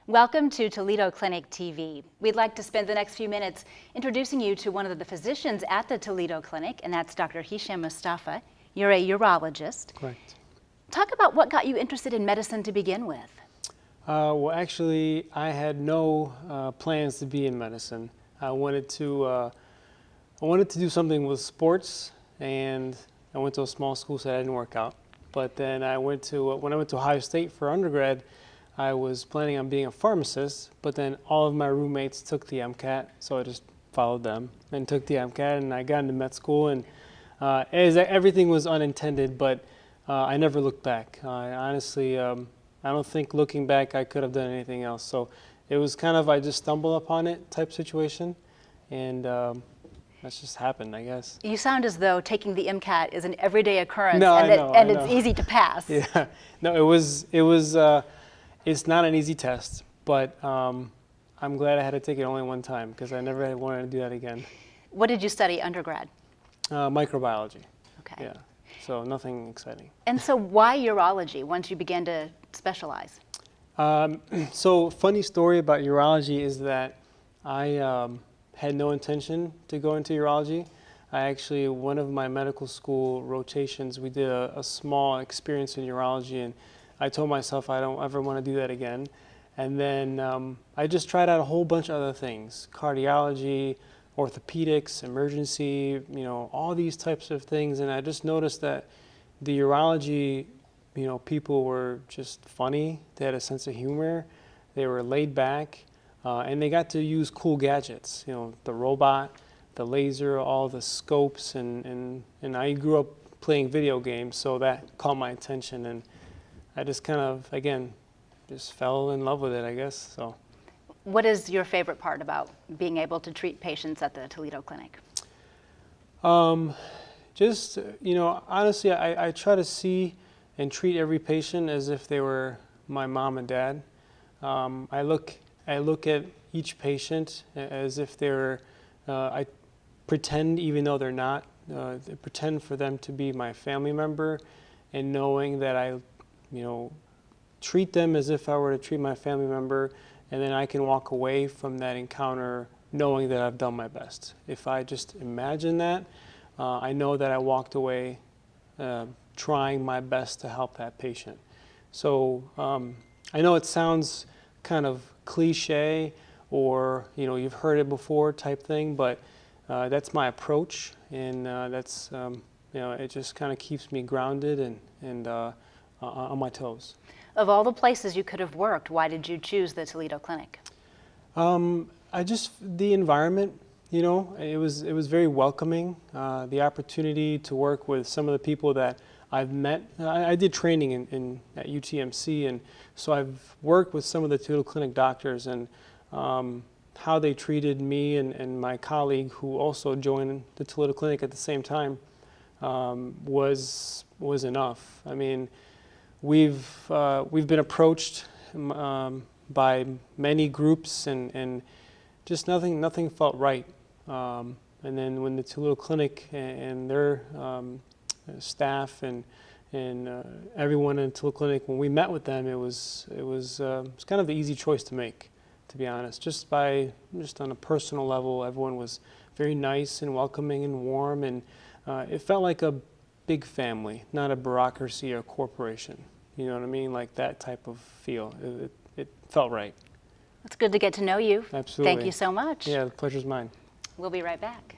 Welcome to Toledo Clinic TV. We'd like to spend the next few minutes introducing you to one of the physicians at the Toledo Clinic, and that's Dr. Hesham Mostafa. You're a urologist. Correct. Talk about what got you interested in medicine to begin with. Well, actually, I had no plans to be in medicine. I wanted to do something with sports, and I went to a small school, so that didn't work out. But then when I went to Ohio State for undergrad, I was planning on being a pharmacist, but then all of my roommates took the MCAT, so I just followed them and took the MCAT, and I got into med school, and everything was unintended, but I never looked back. Honestly, I don't think looking back I could have done anything else. So it was kind of, I just stumbled upon it type situation, and that's just happened, I guess. You sound as though taking the MCAT is an everyday occurrence, No, and it's easy to pass. Yeah, no, it's not an easy test, but I'm glad I had to take it only one time because I never wanted to do that again. What did you study undergrad? Microbiology. Okay. Yeah, so nothing exciting. And so why urology once you began to specialize? So funny story about urology is that I had no intention to go into urology. One of my medical school rotations, we did a small experience in urology, and I told myself I don't ever want to do that again. And then I just tried out a whole bunch of other things: cardiology, orthopedics, emergency, all these types of things. And I just noticed that the urology, people were just funny. They had a sense of humor. They were laid back, and they got to use cool gadgets. The robot, the laser, all the scopes, and I grew up playing video games, so that caught my attention, and I just kind of, again, just fell in love with it, I guess. So, what is your favorite part about being able to treat patients at the Toledo Clinic? Honestly, I try to see and treat every patient as if they were my mom and dad. I look at each patient as if they're, I pretend, even though they're not, pretend for them to be my family member, and knowing that I treat them as if I were to treat my family member, and then I can walk away from that encounter knowing that I've done my best. If I just imagine that, I know that I walked away trying my best to help that patient. So I know it sounds kind of cliche, or you've heard it before type thing, but that's my approach, and that's it just kind of keeps me grounded and on my toes. Of all the places you could have worked, why did you choose the Toledo Clinic? The environment, it was very welcoming. The opportunity to work with some of the people that I've met. I did training at UTMC, and so I've worked with some of the Toledo Clinic doctors, and how they treated me and my colleague who also joined the Toledo Clinic at the same time was enough. I mean, we've been approached by many groups, and just nothing felt right. And then when the Toledo Clinic and their staff and everyone in the Toledo Clinic, when we met with them, it was kind of the easy choice to make, to be honest. Just on a personal level, everyone was very nice and welcoming and warm, and it felt like a big family, not a bureaucracy or corporation. You know what I mean? Like that type of feel. It felt right. It's good to get to know you. Absolutely. Thank you so much. Yeah, the pleasure's mine. We'll be right back.